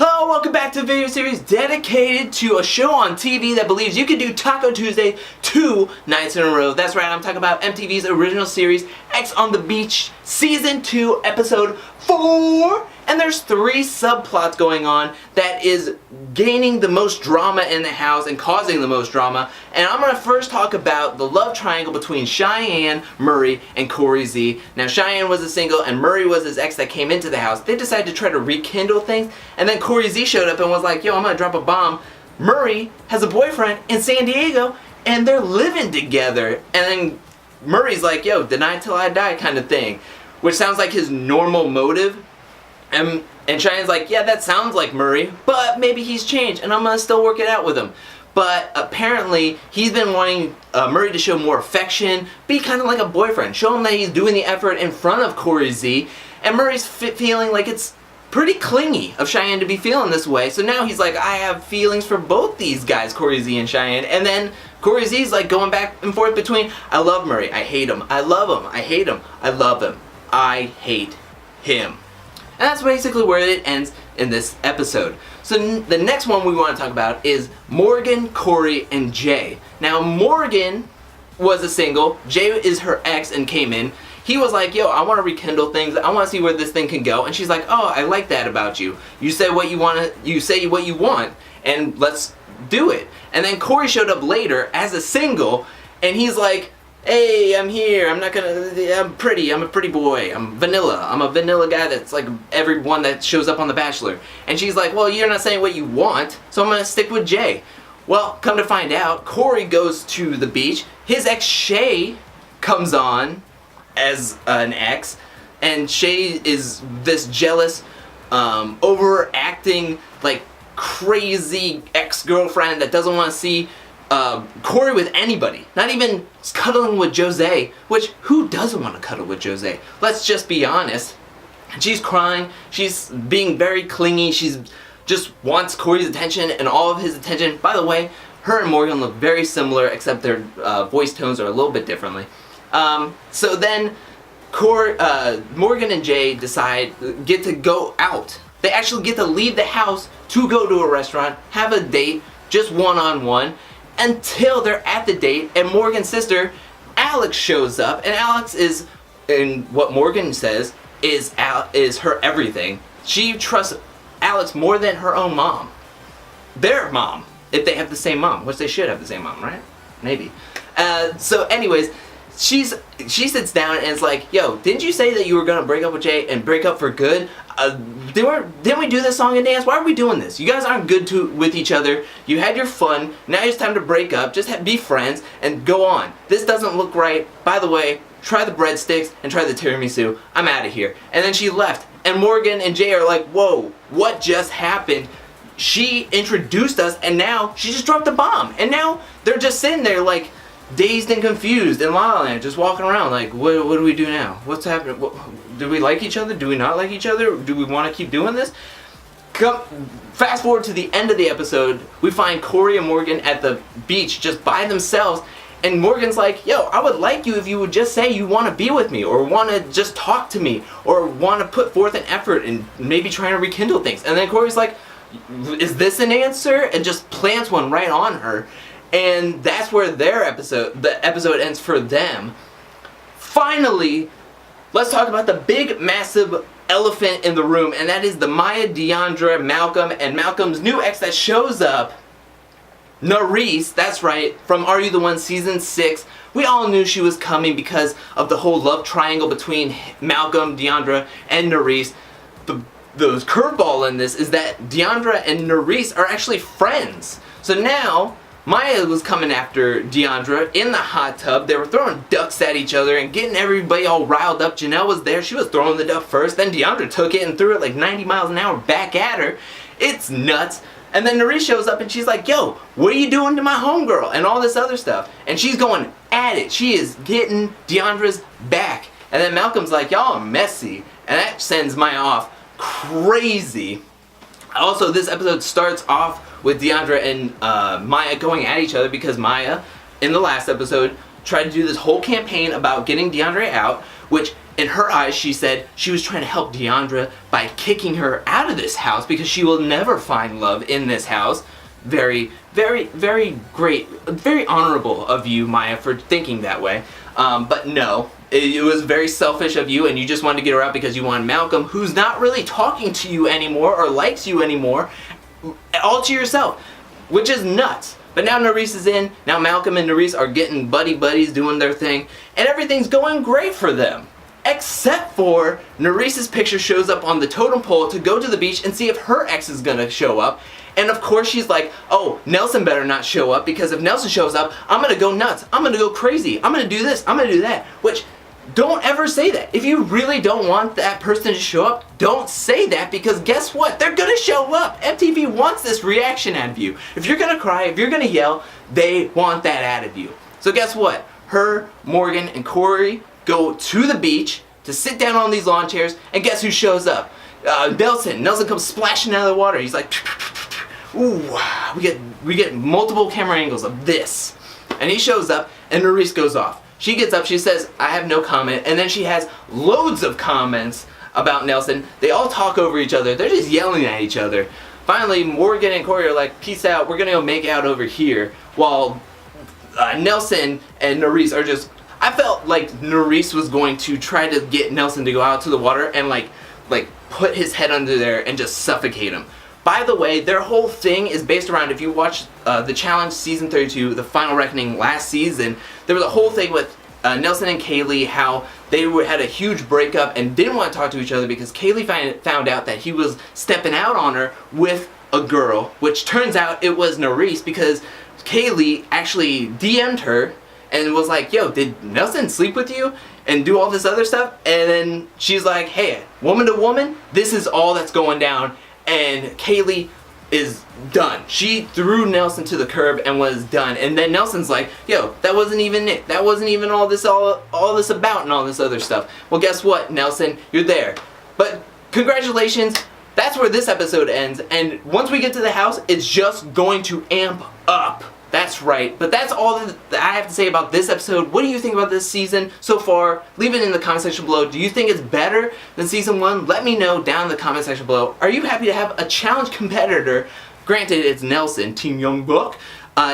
Hello, welcome back to a video series dedicated to a show on TV that believes you can do Taco Tuesday 2 nights in a row. That's right, I'm talking about MTV's original series, X on the Beach, Season 2, Episode 4. And there's 3 subplots going on that is gaining the most drama in the house and causing the most drama. And I'm going to first talk about the love triangle between Cheyenne-Murray and Cory Z. Now Cheyenne was a single and Murray was his ex that came into the house. They decided to try to rekindle things, and then Cory Z showed up and was like, yo, I'm going to drop a bomb. Murray has a boyfriend in San Diego and they're living together. And then Murray's like, yo, deny till I die kind of thing. Which sounds like his normal motive. And Cheyenne's like, yeah, that sounds like Murray, but maybe he's changed and I'm going to still work it out with him. But apparently, he's been wanting Murray to show more affection, be kind of like a boyfriend, show him that he's doing the effort in front of Cory Z, and Murray's feeling like it's pretty clingy of Cheyenne to be feeling this way. So now he's like, I have feelings for both these guys, Cory Z and Cheyenne. And then Cory Z's like going back and forth between, I love Murray, I hate him, I love him, I hate him, I love him, I hate him. And that's basically where it ends in this episode. So the next one we want to talk about is Morgan, Cory, and Jay. Now Morgan was a single, Jay is her ex and came in. He was like, yo, I want to rekindle things, I want to see where this thing can go. And she's like, oh, I like that about you. You say what you want, and let's do it. And then Cory showed up later as a single, and he's like, hey, I'm here, I'm a pretty boy, I'm a vanilla guy that's like everyone that shows up on The Bachelor. And she's like, well, you're not saying what you want, so I'm gonna stick with Jay. Well, come to find out, Cory goes to the beach, his ex Shay comes on as an ex, and Shay is this jealous, overacting, like crazy ex-girlfriend that doesn't want to see Cory with anybody, not even cuddling with Jose, which who doesn't want to cuddle with Jose? Let's just be honest. She's crying, she's being very clingy, she's just wants Cory's attention and all of his attention. By the way, her and Morgan look very similar except their voice tones are a little bit differently. So then Morgan and Jay get to go out. They actually get to leave the house to go to a restaurant, have a date, just one-on-one, until they're at the date and Morgan's sister Alex shows up, and Alex is, in what Morgan says, is her everything. She trusts Alex more than her own mom. Their mom, if they have the same mom, which they should have the same mom, right? Maybe. So anyways, she sits down and is like, yo, didn't you say that you were gonna break up with Jay and break up for good? Didn't we do this song and dance? Why are we doing this? You guys aren't good with each other. You had your fun. Now it's time to break up. Just be friends and go on. This doesn't look right. By the way, try the breadsticks and try the tiramisu. I'm out of here. And then she left. And Morgan and Jay are like, whoa, what just happened? She introduced us and now she just dropped a bomb. And now they're just sitting there like dazed and confused in La La Land, just walking around like, what do we do now? What's happening? Do we like each other? Do we not like each other? Do we want to keep doing this? Fast forward to the end of the episode, we find Cory and Morgan at the beach just by themselves, and Morgan's like, yo, I would like you if you would just say you want to be with me, or want to just talk to me, or want to put forth an effort and maybe trying to rekindle things. And then Cory's like, is this an answer? And just plants one right on her. And that's where the episode ends for them. Finally, let's talk about the big, massive elephant in the room, and that is the Maya, Diandra, Malcolm, and Malcolm's new ex that shows up, Nurys, that's right, from Are You the One Season 6. We all knew she was coming because of the whole love triangle between Malcolm, Diandra, and Nurys. The curveball in this is that Diandra and Nurys are actually friends. So now Maya was coming after Diandra in the hot tub. They were throwing ducks at each other and getting everybody all riled up. Janelle was there. She was throwing the duck first. Then Diandra took it and threw it like 90 miles an hour back at her. It's nuts. And then Nurys shows up and she's like, yo, what are you doing to my homegirl? And all this other stuff. And she's going at it. She is getting Diandra's back. And then Malcolm's like, y'all are messy. And that sends Maya off crazy. Also, this episode starts off with Diandra and Maya going at each other because Maya, in the last episode, tried to do this whole campaign about getting Diandra out, which in her eyes, she said she was trying to help Diandra by kicking her out of this house because she will never find love in this house. Very, very, very great, very honorable of you, Maya, for thinking that way. But no, it was very selfish of you, and you just wanted to get her out because you wanted Malcolm, who's not really talking to you anymore or likes you anymore, all to yourself, which is nuts. But now Nurys is in, now Malcolm and Nurys are getting buddies doing their thing, and everything's going great for them. Except for Nurys' picture shows up on the totem pole to go to the beach and see if her ex is gonna show up. And of course she's like, oh, Nelson better not show up, because if Nelson shows up, I'm gonna go nuts. I'm gonna go crazy. I'm gonna do this. I'm gonna do that. Which, don't ever say that. If you really don't want that person to show up, don't say that, because guess what? They're gonna show up. MTV wants this reaction out of you. If you're gonna cry, if you're gonna yell, they want that out of you. So guess what? Her, Morgan, and Cory go to the beach to sit down on these lawn chairs, and guess who shows up? Nelson. Nelson comes splashing out of the water. He's like, ooh, we get multiple camera angles of this. And he shows up, and Nurys goes off. She gets up, she says, I have no comment, and then she has loads of comments about Nelson. They all talk over each other. They're just yelling at each other. Finally, Morgan and Cory are like, peace out, we're gonna go make out over here, while Nelson and Nurys are just, I felt like Nurys was going to try to get Nelson to go out to the water and like put his head under there and just suffocate him. By the way, their whole thing is based around, if you watch the Challenge Season 32, The Final Reckoning last season, there was a whole thing with Nelson and Kaylee, how they had a huge breakup and didn't want to talk to each other because Kaylee found out that he was stepping out on her with a girl, which turns out it was Nurys, because Kaylee actually DM'd her and was like, yo, did Nelson sleep with you and do all this other stuff? And then she's like, hey, woman to woman, this is all that's going down. And Kaylee is done. She threw Nelson to the curb and was done. And then Nelson's like, yo, that wasn't even it. That wasn't even all this about and all this other stuff. Well, guess what, Nelson? You're there. But congratulations. That's where this episode ends. And once we get to the house, it's just going to amp up. That's right. But that's all that I have to say about this episode. What do you think about this season so far? Leave it in the comment section below. Do you think it's better than season 1? Let me know down in the comment section below. Are you happy to have a challenge competitor? Granted, it's Nelson, Team Young Buck,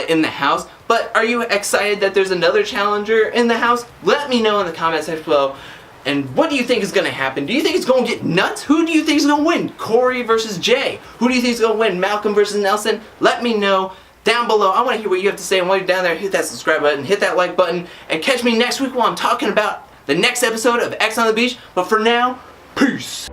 in the house. But are you excited that there's another challenger in the house? Let me know in the comment section below. And what do you think is going to happen? Do you think it's going to get nuts? Who do you think is going to win? Cory versus Jay? Who do you think is going to win? Malcolm versus Nelson? Let me know down below. I want to hear what you have to say, and while you're down there, hit that subscribe button, hit that like button, and catch me next week while I'm talking about the next episode of X on the Beach. But for now, peace!